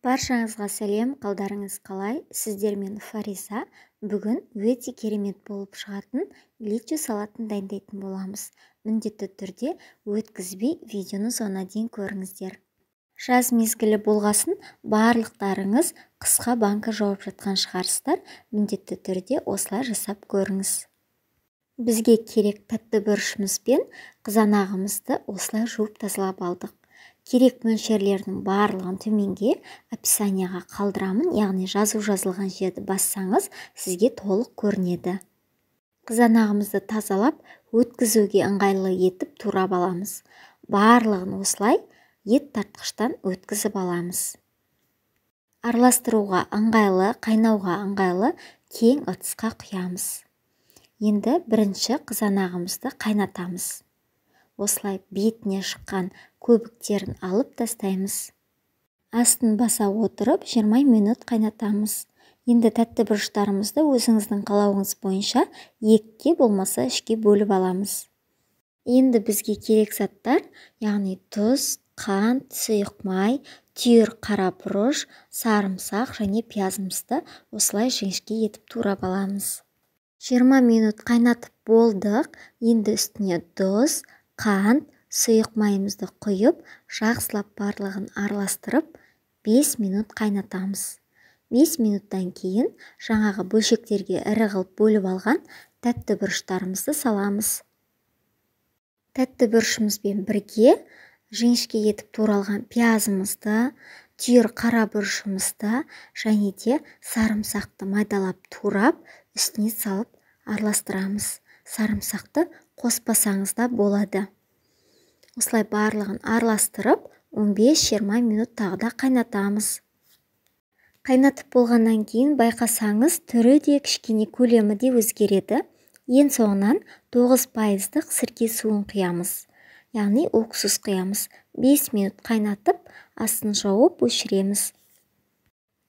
Баршаңызға сәлем, қалдарыңыз қалай? Сіздермен Фариза. Бүгін өте керемет болып шығатын личо салатын дайындайтын боламыз. Міндетті түрде өткізбей видеоны соңына дейін көріңіздер. Жаз мезгілі болғасын барлықтарыңыз қысқа банка жауып жатқан шығарсыздар. Міндетті түрде осылай жасап көріңіз. Бізге керек тәтті бұрышымыз бен қызанағымызды осылай жуып тазалап алдық. Керек мөлшерлердің барлығын төменге описанияға қалдырамын, яғни жазылған жерді бассаңыз сізге толық көрінеді. Қызанағымызды тазалап, өткізуге ыңғайлы етіп турап аламыз. Барлығын осылай ет тартқыштан өткізіп аламыз. Араластыруға ыңғайлы, қайнауға ыңғайлы кең ыдысқа құямыз. Енді бірінші қызанағымызды қайнатамыз. Осылай бетіне шыққан көбіктерін алып тастаймыз. Астын баса отырып 20 минут қайнатамыз. Енді тәтті бұрыштарымызды өзіңіздің қалауыңыз бойынша екіге болмаса үшке бөліп аламыз. Енді бізге керек заттар, яғни тұз, қант, сұйық май, түйір қара бұрыш, сарымсақ және пиязымызды осылай жіңішке етіп турап аламыз. 20 минут қайнатып болдық. Енді үстіне тұз, қант, сұйық майымызды құйып, жақсылап барлығын араластырып, 5 минут қайнатамыз. 5 минуттан кейін жаңағы бөлшектерге ірі қылып бөліп алған тәтті бұрыштарымызды саламыз. Тәтті бұрышымызбен бірге жіңішке етіп туралған пиязымызды, түйір қара бұрышымызды және де сарымсақты майдалап турап, үстіне салып араластырамыз. Сарымсақты қоспасаңыз да болады. Осылай барлығын араластырып, 15-20 минут тағы да қайнатамыз. Қайнатып болғаннан кейін байқасаңыз, түрі де кішкене көлемі де өзгереді. Ең соңынан 9% сірке суын құямыз. Яғни уксус құямыз. 5 минут қайнатып, астын жауып өшіреміз.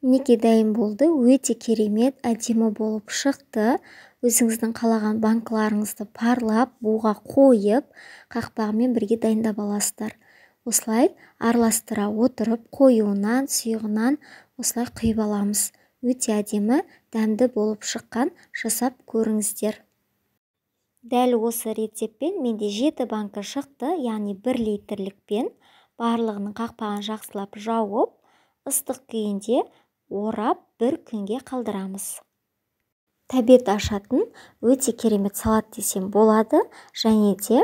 Мінекей дайын болды. Өте керемет, әдемі болып шықты. Өзіңіздің қалаған банкаларыңызды парлап, буға қойып, қақпағымен бірге дайындап аласыздар. Осылай араластыра отырып, қоюынан, сұйығынан осылай құйып аламыз. Өте әдемі, дәмді болып шыққан, жасап көріңіздер. Дәл осы рецептпен менде 7 банка шықты, яғни 1 литрлікпен барлығының қақпағын жақсылап жауып, ыстық күйінде орап 1 күнге қалдырамыз. Тәбет ашатын өте керемет салат десем болады, және де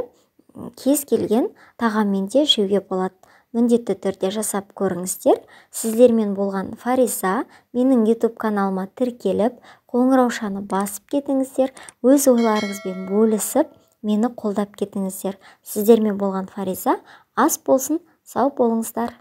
кез келген тағаммен де жеуге болады. Міндетті түрде жасап көріңіздер. Сіздермен болған Фариза. Менің YouTube каналыма тіркеліп, қоңыраушаны басып кетіңіздер. Өз ойларыңызбен бөлісіп, мені қолдап кетіңіздер. Сіздермен болған Фариза. Ас болсын, сау болыңыздар.